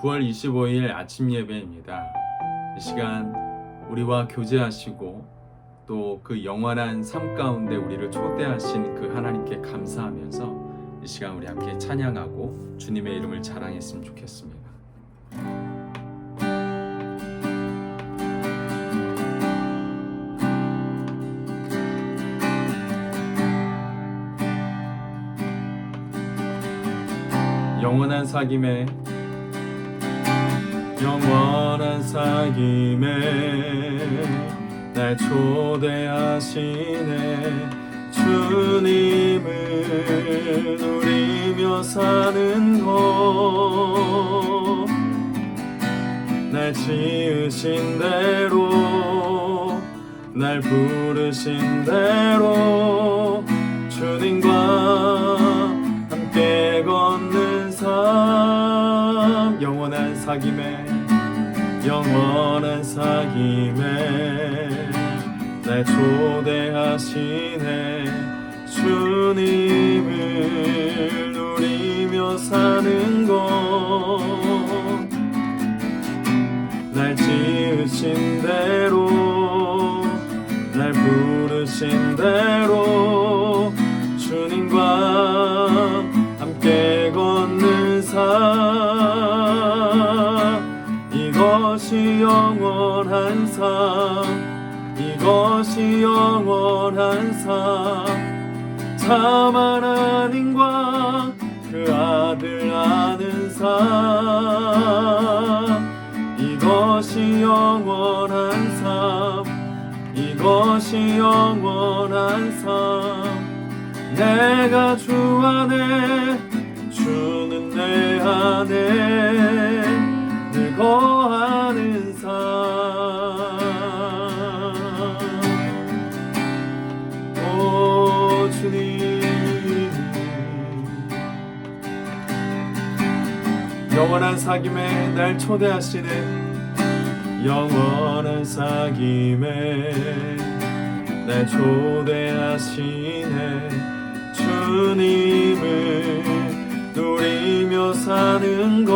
9월 25일 아침 예배입니다. 이 시간 우리와 교제하시고 또 그 영원한 삶 가운데 우리를 초대하신 그 하나님께 감사하면서 이 시간 우리 함께 찬양하고 주님의 이름을 자랑했으면 좋겠습니다. 영원한 사귐에 날 초대하시네. 주님을 누리며 사는 것, 날 지으신 대로, 날 부르신 대로 주님과 함께 걷는 삶. 영원한 사귐에 날 초대하시네. 주님을 누리며 사는 것, 날 지으신 대로, 날 부르신 대로 주님과 함께 걷는 삶. 이것이 영원한 삶, 이것이 영원한 삶. 참 하나님과 그 아들 아는 삶. 이것이 영원한 삶, 이것이 영원한 삶. 내가 주 안에, 주는 내 안에 늘 거하는 삶. 오 주님, 영원한 사귐에 날 초대하시네. 영원한 사귐에 날 초대하시네. 주님을 누리며 사는 것,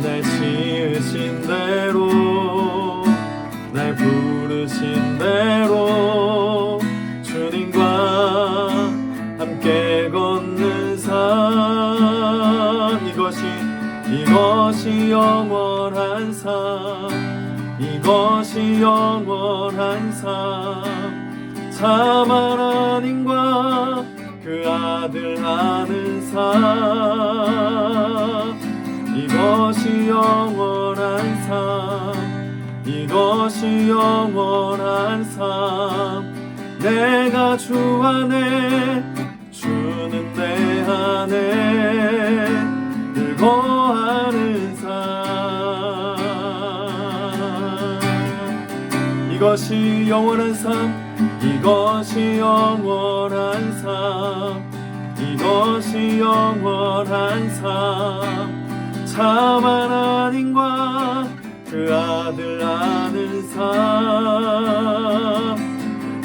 날 지으신 대로, 날 부르신 대로 주님과 함께 걷는 삶. 이것이 영원한 삶, 이것이 영원한 삶. 참 하나님과 그 아들 아는 삶. 이것이 영원한 삶, 이것이 영원한 삶. 내가 주 안에, 주는 내 안에 늘 거하는 삶. 이것이 영원한 삶, 이것이 영원한 삶, 이것이 영원한 삶. 참 하나님과 그 아들 아는 삶.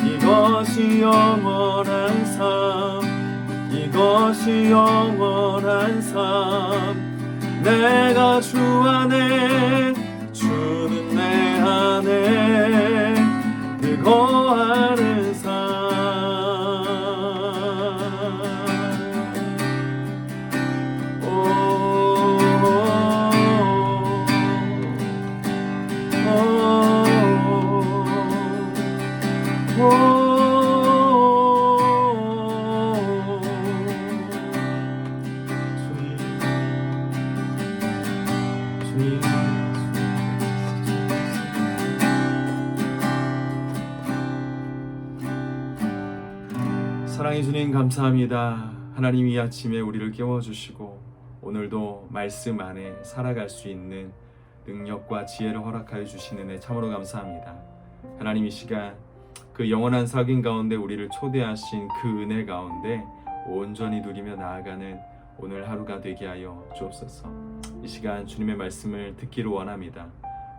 이것이 영원한 삶, 이것이 영원한 삶. 내가 주 안에, 주는 내 안에 늘 거하는 삶. 사랑해 주님 감사합니다. 하나님 이 아침에 우리를 깨워주시고 오늘도 말씀 안에 살아갈 수 있는 능력과 지혜를 허락하여 주신 은혜 참으로 감사합니다. 하나님 이 시간 그 영원한 사귐 가운데 우리를 초대하신 그 은혜 가운데 온전히 누리며 나아가는 오늘 하루가 되게 하여 주옵소서. 이 시간 주님의 말씀을 듣기를 원합니다.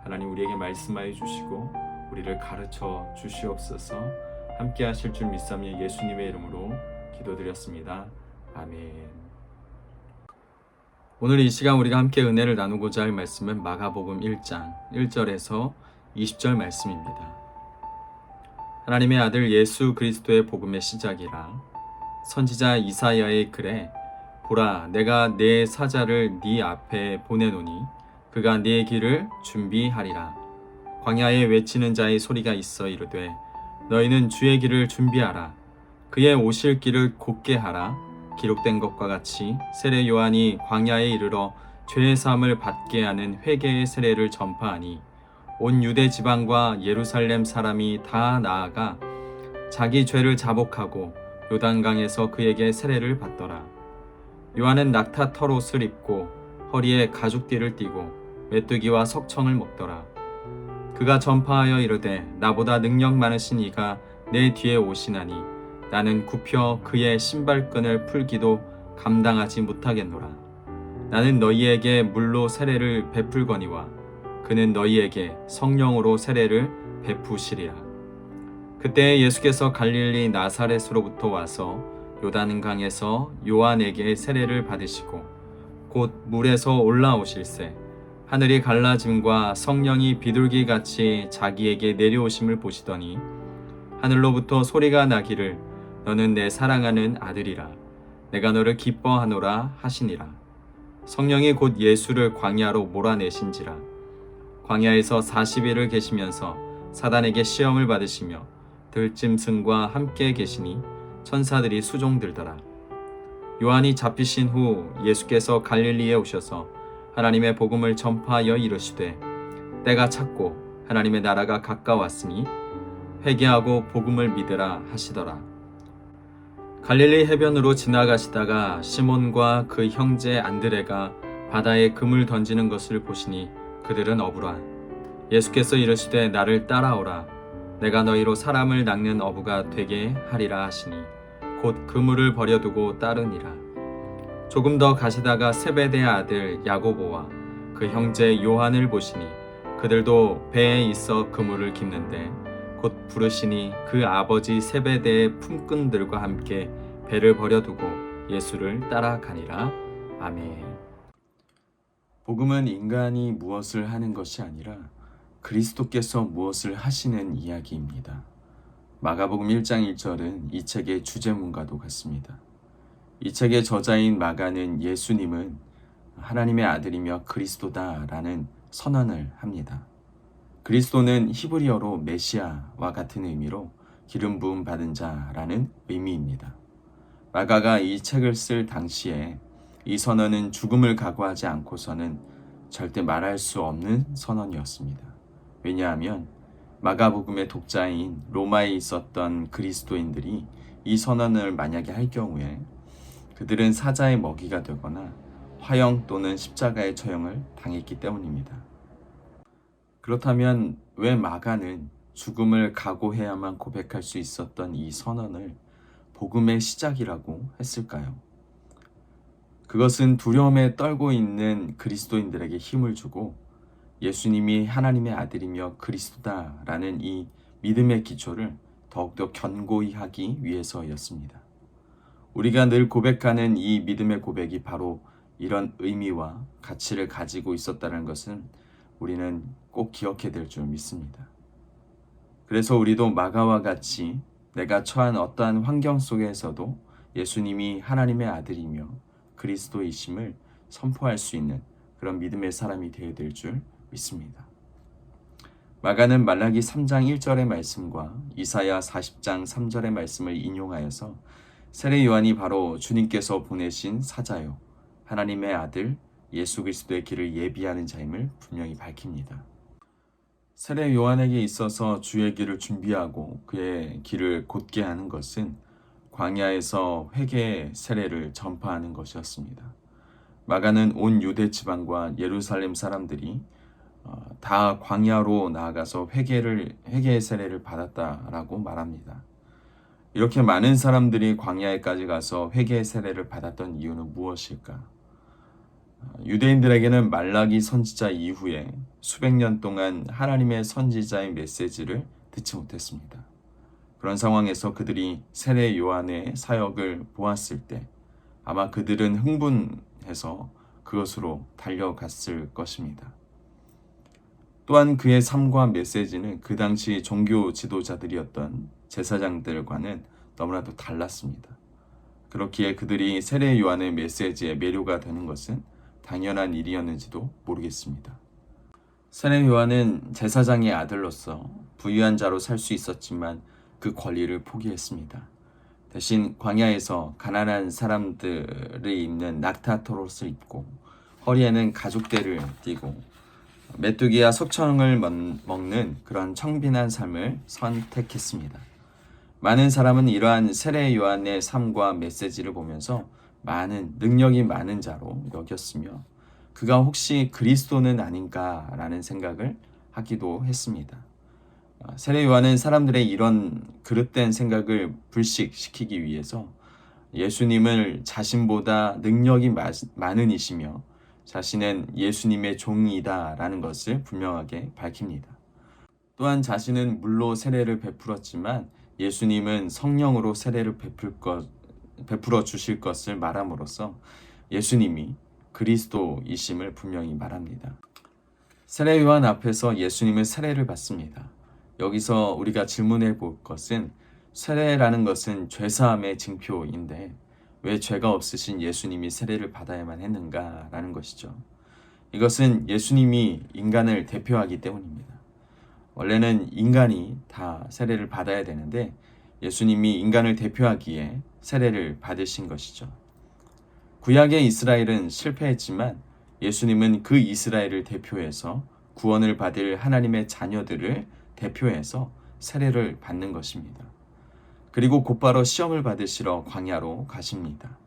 하나님 우리에게 말씀하여 주시고 우리를 가르쳐 주시옵소서. 함께 하실 줄 믿사오니 예수님의 이름으로 기도드렸습니다. 아멘. 오늘 이 시간 우리가 함께 은혜를 나누고자 할 말씀은 마가복음 1장 1절에서 20절 말씀입니다. 하나님의 아들 예수 그리스도의 복음의 시작이라. 선지자 이사야의 글에 보라 내가 내 사자를 네 앞에 보내노니 그가 네 길을 준비하리라. 광야에 외치는 자의 소리가 있어 이르되 너희는 주의 길을 준비하라. 그의 오실 길을 곧게 하라. 기록된 것과 같이 세례 요한이 광야에 이르러 죄의 사함을 받게 하는 회개의 세례를 전파하니 온 유대 지방과 예루살렘 사람이 다 나아가 자기 죄를 자복하고 요단강에서 그에게 세례를 받더라. 요한은 낙타 털옷을 입고 허리에 가죽띠를 띠고 메뚜기와 석청을 먹더라. 그가 전파하여 이르되 나보다 능력 많으신 이가 내 뒤에 오시나니 나는 굽혀 그의 신발끈을 풀기도 감당하지 못하겠노라. 나는 너희에게 물로 세례를 베풀거니와 그는 너희에게 성령으로 세례를 베푸시리라. 그때 예수께서 갈릴리 나사렛으로부터 와서 요단강에서 요한에게 세례를 받으시고 곧 물에서 올라오실새 하늘이 갈라짐과 성령이 비둘기같이 자기에게 내려오심을 보시더니 하늘로부터 소리가 나기를 너는 내 사랑하는 아들이라 내가 너를 기뻐하노라 하시니라. 성령이 곧 예수를 광야로 몰아내신지라. 광야에서 40일을 계시면서 사단에게 시험을 받으시며 들짐승과 함께 계시니 천사들이 수종들더라. 요한이 잡히신 후 예수께서 갈릴리에 오셔서 하나님의 복음을 전파하여 이르시되 때가 찼고 하나님의 나라가 가까웠으니 회개하고 복음을 믿으라 하시더라. 갈릴리 해변으로 지나가시다가 시몬과 그 형제 안드레가 바다에 금을 던지는 것을 보시니 그들은 어부라. 예수께서 이르시되 나를 따라오라. 내가 너희로 사람을 낚는 어부가 되게 하리라 하시니 곧 그물을 버려두고 따르니라. 조금 더 가시다가 세베대의 아들 야고보와 그 형제 요한을 보시니 그들도 배에 있어 그물을 깁는데 곧 부르시니 그 아버지 세베대의 품꾼들과 함께 배를 버려두고 예수를 따라가니라. 아멘. 복음은 인간이 무엇을 하는 것이 아니라 그리스도께서 무엇을 하시는 이야기입니다. 마가복음 1장 1절은 이 책의 주제문과도 같습니다. 이 책의 저자인 마가는 예수님은 하나님의 아들이며 그리스도다라는 선언을 합니다. 그리스도는 히브리어로 메시아와 같은 의미로 기름 부음 받은 자라는 의미입니다. 마가가 이 책을 쓸 당시에 이 선언은 죽음을 각오하지 않고서는 절대 말할 수 없는 선언이었습니다. 왜냐하면 마가복음의 독자인 로마에 있었던 그리스도인들이 이 선언을 만약에 할 경우에 그들은 사자의 먹이가 되거나 화형 또는 십자가의 처형을 당했기 때문입니다. 그렇다면 왜 마가는 죽음을 각오해야만 고백할 수 있었던 이 선언을 복음의 시작이라고 했을까요? 그것은 두려움에 떨고 있는 그리스도인들에게 힘을 주고 예수님이 하나님의 아들이며 그리스도다라는 이 믿음의 기초를 더욱더 견고히 하기 위해서였습니다. 우리가 늘 고백하는 이 믿음의 고백이 바로 이런 의미와 가치를 가지고 있었다는 것은 우리는 꼭 기억해야 될 줄 믿습니다. 그래서 우리도 마가와 같이 내가 처한 어떠한 환경 속에서도 예수님이 하나님의 아들이며 그리스도이심을 선포할 수 있는 그런 믿음의 사람이 되어야 될 줄 믿습니다. 마가는 말라기 3장 1절의 말씀과 이사야 40장 3절의 말씀을 인용하여서 세례 요한이 바로 주님께서 보내신 사자요 하나님의 아들 예수 그리스도의 길을 예비하는 자임을 분명히 밝힙니다. 세례 요한에게 있어서 주의 길을 준비하고 그의 길을 곧게 하는 것은 광야에서 회개의 세례를 전파하는 것이었습니다. 마가는 온 유대 지방과 예루살렘 사람들이 다 광야로 나아가서 회개의 세례를 받았다라고 말합니다. 이렇게 많은 사람들이 광야에까지 가서 회개의 세례를 받았던 이유는 무엇일까? 유대인들에게는 말라기 선지자 이후에 수백 년 동안 하나님의 선지자의 메시지를 듣지 못했습니다. 그런 상황에서 그들이 세례 요한의 사역을 보았을 때 아마 그들은 흥분해서 그것으로 달려갔을 것입니다. 또한 그의 삶과 메시지는 그 당시 종교 지도자들이었던 제사장들과는 너무나도 달랐습니다. 그렇기에 그들이 세례 요한의 메시지에 매료가 되는 것은 당연한 일이었는지도 모르겠습니다. 세례 요한은 제사장의 아들로서 부유한 자로 살 수 있었지만 그 권리를 포기했습니다. 대신 광야에서 가난한 사람들이 입는 낙타토롯을 입고 허리에는 가죽대를 띠고 메뚜기와 석청을 먹는 그런 청빈한 삶을 선택했습니다. 많은 사람은 이러한 세례 요한의 삶과 메시지를 보면서 많은 능력이 많은 자로 여겼으며 그가 혹시 그리스도는 아닌가라는 생각을 하기도 했습니다. 세례 요한은 사람들의 이런 그릇된 생각을 불식시키기 위해서 예수님을 자신보다 능력이 많은 이시며 자신은 예수님의 종이다라는 것을 분명하게 밝힙니다. 또한 자신은 물로 세례를 베풀었지만 예수님은 성령으로 세례를 베풀어 주실 것을 말함으로써 예수님이 그리스도이심을 분명히 말합니다. 세례 요한 앞에서 예수님은 세례를 받습니다. 여기서 우리가 질문해 볼 것은 세례라는 것은 죄사함의 징표인데 왜 죄가 없으신 예수님이 세례를 받아야만 했는가라는 것이죠. 이것은 예수님이 인간을 대표하기 때문입니다. 원래는 인간이 다 세례를 받아야 되는데 예수님이 인간을 대표하기에 세례를 받으신 것이죠. 구약의 이스라엘은 실패했지만 예수님은 그 이스라엘을 대표해서 구원을 받을 하나님의 자녀들을 대표해서 세례를 받는 것입니다. 그리고 곧바로 시험을 받으시러 광야로 가십니다.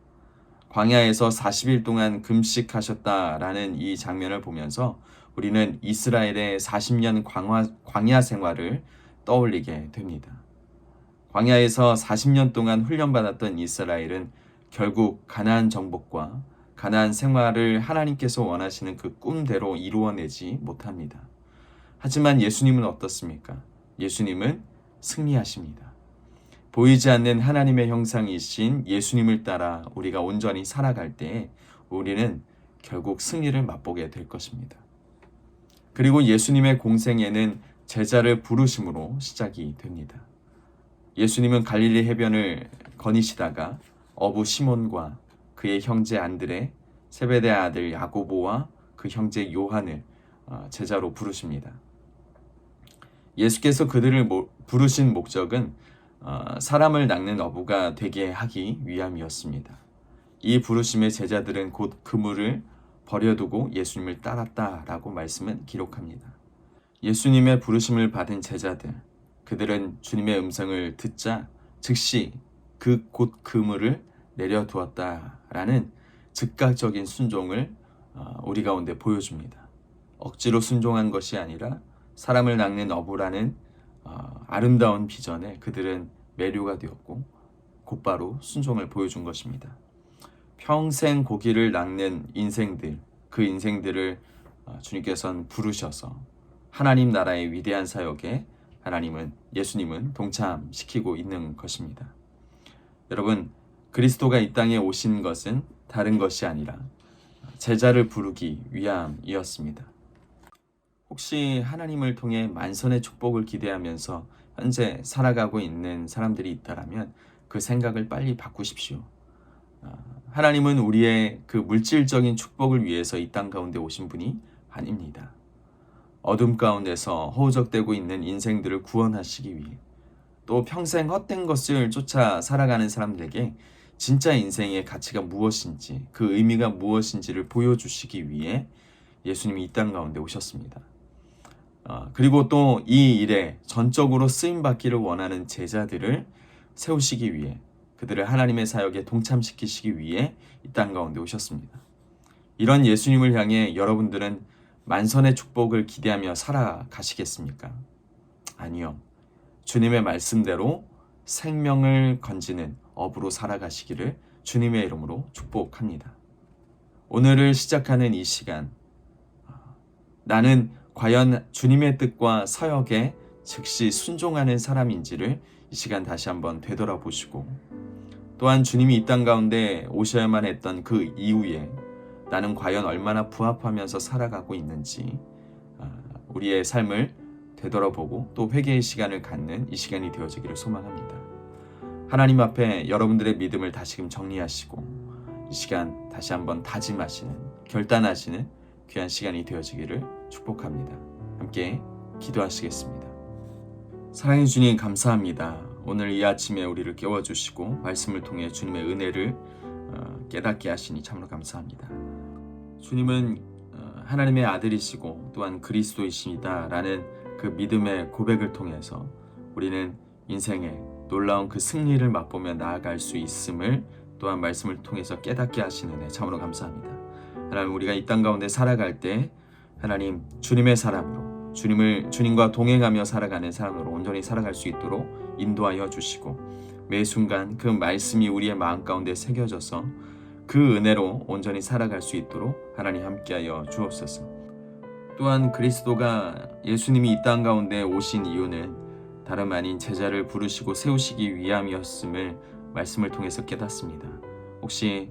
광야에서 40일 동안 금식하셨다라는 이 장면을 보면서 우리는 이스라엘의 40년 광야 생활을 떠올리게 됩니다. 광야에서 40년 동안 훈련받았던 이스라엘은 결국 가나안 정복과 가나안 생활을 하나님께서 원하시는 그 꿈대로 이루어내지 못합니다. 하지만 예수님은 어떻습니까? 예수님은 승리하십니다. 보이지 않는 하나님의 형상이신 예수님을 따라 우리가 온전히 살아갈 때에 우리는 결국 승리를 맛보게 될 것입니다. 그리고 예수님의 공생애는 제자를 부르심으로 시작이 됩니다. 예수님은 갈릴리 해변을 거니시다가 어부 시몬과 그의 형제 안드레, 세베대 아들 야고보와 그 형제 요한을 제자로 부르십니다. 예수께서 그들을 부르신 목적은 사람을 낚는 어부가 되게 하기 위함이었습니다. 이 부르심의 제자들은 곧 그물을 버려두고 예수님을 따랐다라고 말씀은 기록합니다. 예수님의 부르심을 받은 제자들, 그들은 주님의 음성을 듣자 즉시 그 곧 그물을 내려두었다라는 즉각적인 순종을 우리 가운데 보여줍니다. 억지로 순종한 것이 아니라 사람을 낚는 어부라는 아름다운 비전에 그들은 매료가 되었고 곧바로 순종을 보여준 것입니다. 평생 고기를 낚는 인생들, 그 인생들을 주님께서는 부르셔서 하나님 나라의 위대한 사역에 예수님은 동참시키고 있는 것입니다. 여러분, 그리스도가 이 땅에 오신 것은 다른 것이 아니라 제자를 부르기 위함이었습니다. 혹시 하나님을 통해 만선의 축복을 기대하면서 현재 살아가고 있는 사람들이 있다면 그 생각을 빨리 바꾸십시오. 하나님은 우리의 그 물질적인 축복을 위해서 이 땅 가운데 오신 분이 아닙니다. 어둠 가운데서 허우적대고 있는 인생들을 구원하시기 위해 또 평생 헛된 것을 쫓아 살아가는 사람들에게 진짜 인생의 가치가 무엇인지 그 의미가 무엇인지를 보여주시기 위해 예수님이 이 땅 가운데 오셨습니다. 그리고 또 이 일에 전적으로 쓰임받기를 원하는 제자들을 세우시기 위해 그들을 하나님의 사역에 동참시키시기 위해 이 땅 가운데 오셨습니다. 이런 예수님을 향해 여러분들은 만선의 축복을 기대하며 살아가시겠습니까? 아니요. 주님의 말씀대로 생명을 건지는 업으로 살아가시기를 주님의 이름으로 축복합니다. 오늘을 시작하는 이 시간, 나는 과연 주님의 뜻과 사역에 즉시 순종하는 사람인지를 이 시간 다시 한번 되돌아보시고 또한 주님이 이 땅 가운데 오셔야만 했던 그 이후에 나는 과연 얼마나 부합하면서 살아가고 있는지 우리의 삶을 되돌아보고 또 회개의 시간을 갖는 이 시간이 되어지기를 소망합니다. 하나님 앞에 여러분들의 믿음을 다시금 정리하시고 이 시간 다시 한번 다짐하시는, 결단하시는 귀한 시간이 되어지기를 축복합니다. 함께 기도하시겠습니다. 사랑해 주님, 감사합니다. 오늘 이 아침에 우리를 깨워주시고 말씀을 통해 주님의 은혜를 깨닫게 하시니 참으로 감사합니다. 주님은 하나님의 아들이시고 또한 그리스도이십니다 라는 그 믿음의 고백을 통해서 우리는 인생의 놀라운 그 승리를 맛보며 나아갈 수 있음을 또한 말씀을 통해서 깨닫게 하시는 참으로 감사합니다. 하나님, 우리가 이 땅 가운데 살아갈 때 하나님 주님의 사람으로, 주님과 동행하며 살아가는 사람으로 온전히 살아갈 수 있도록 인도하여 주시고, 매 순간 그 말씀이 우리의 마음 가운데 새겨져서 그 은혜로 온전히 살아갈 수 있도록 하나님 함께하여 주옵소서. 또한 그리스도가, 예수님이 이 땅 가운데 오신 이유는 다름 아닌 제자를 부르시고 세우시기 위함이었음을 말씀을 통해서 깨닫습니다. 혹시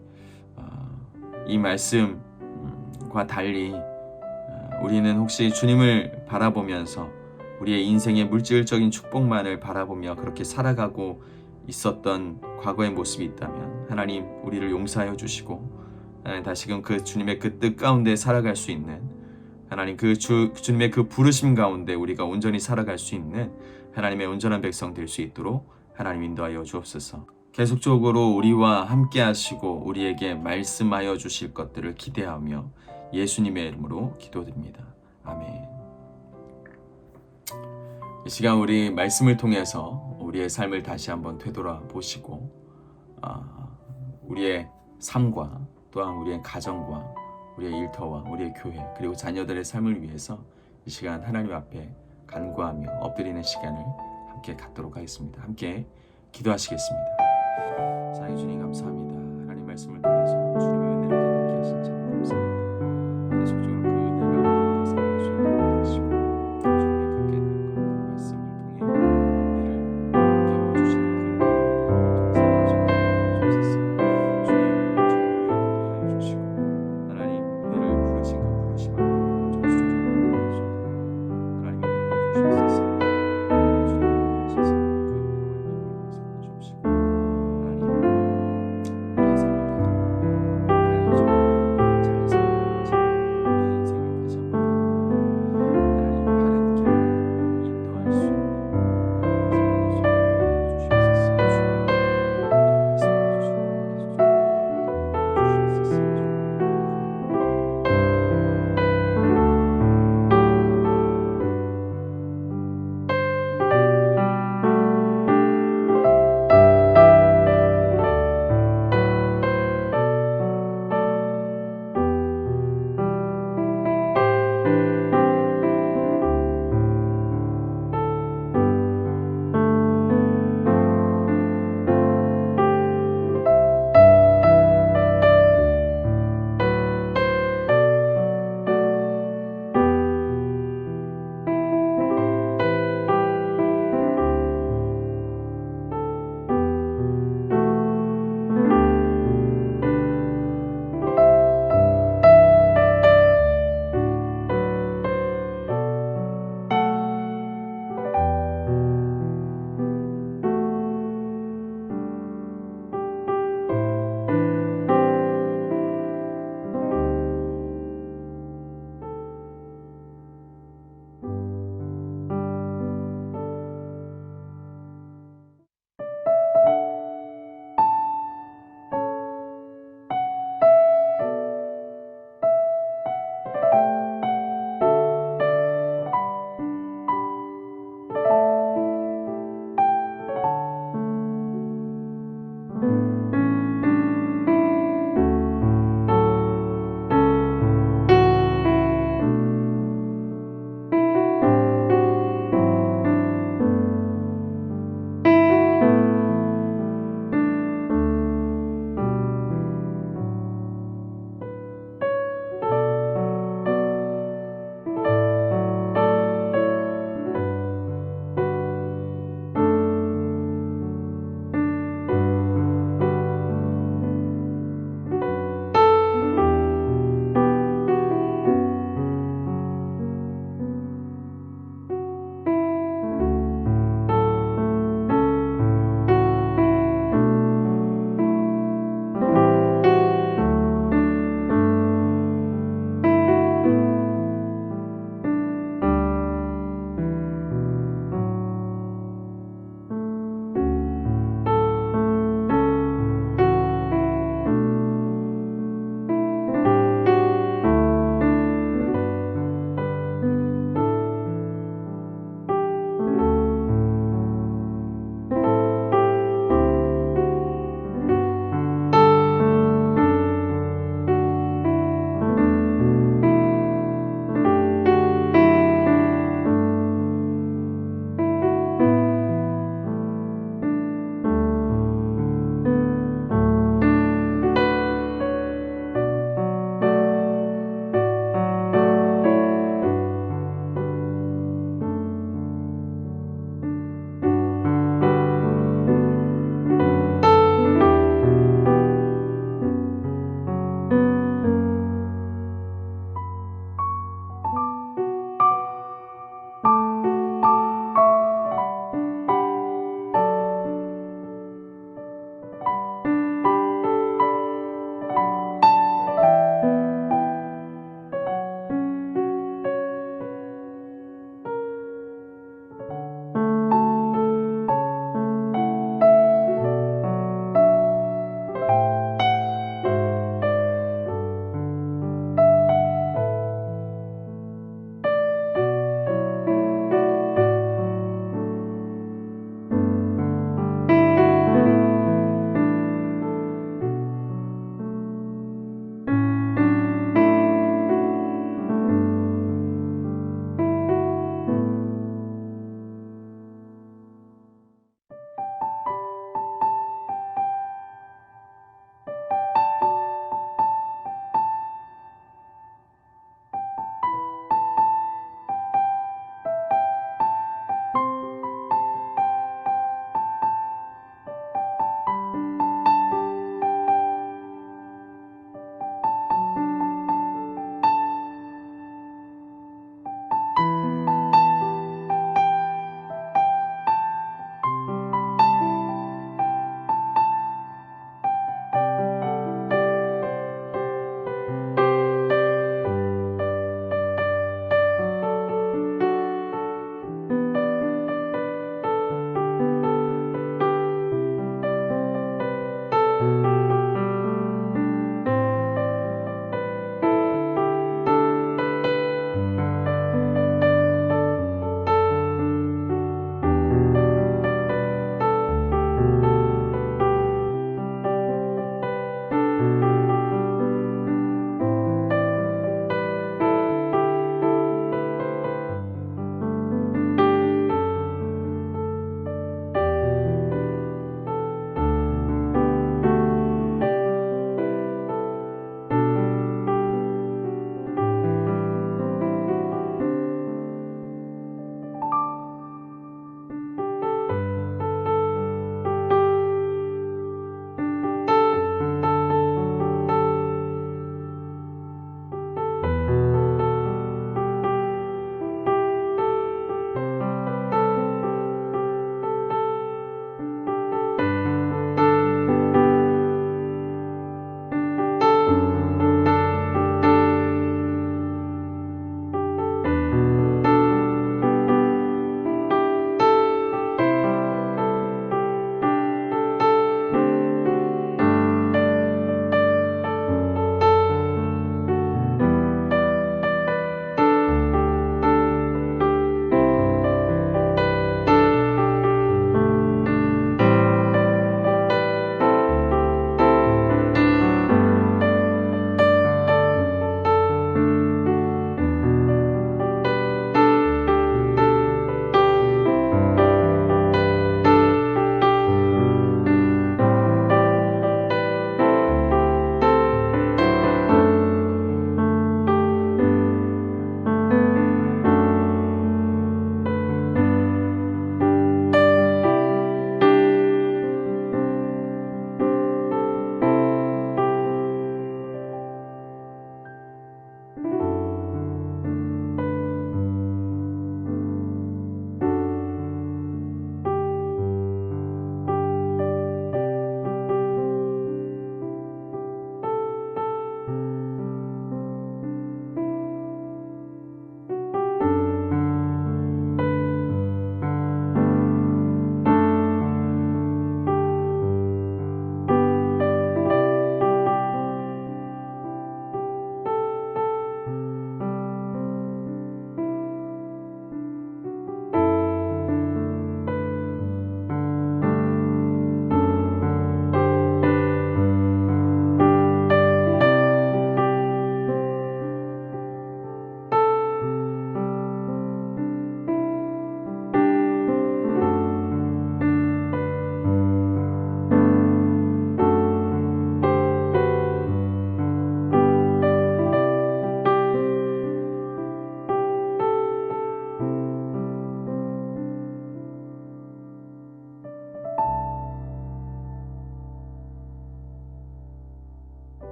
이 말씀과 달리 우리는 혹시 주님을 바라보면서 우리의 인생의 물질적인 축복만을 바라보며 그렇게 살아가고 있었던 과거의 모습이 있다면 하나님 우리를 용서하여 주시고, 하나님 다시금 그 주님의 그 뜻 가운데 살아갈 수 있는, 하나님 주님의 그 부르심 가운데 우리가 온전히 살아갈 수 있는 하나님의 온전한 백성 될 수 있도록 하나님 인도하여 주옵소서. 계속적으로 우리와 함께 하시고 우리에게 말씀하여 주실 것들을 기대하며 예수님의 이름으로 기도드립니다. 아멘. 이 시간 우리 말씀을 통해서 우리의 삶을 다시 한번 되돌아보시고 우리의 삶과 또한 우리의 가정과 우리의 일터와 우리의 교회 그리고 자녀들의 삶을 위해서 이 시간 하나님 앞에 간구하며 엎드리는 시간을 함께 갖도록 하겠습니다. 함께 기도하시겠습니다. 사랑해 주님, 감사합니다.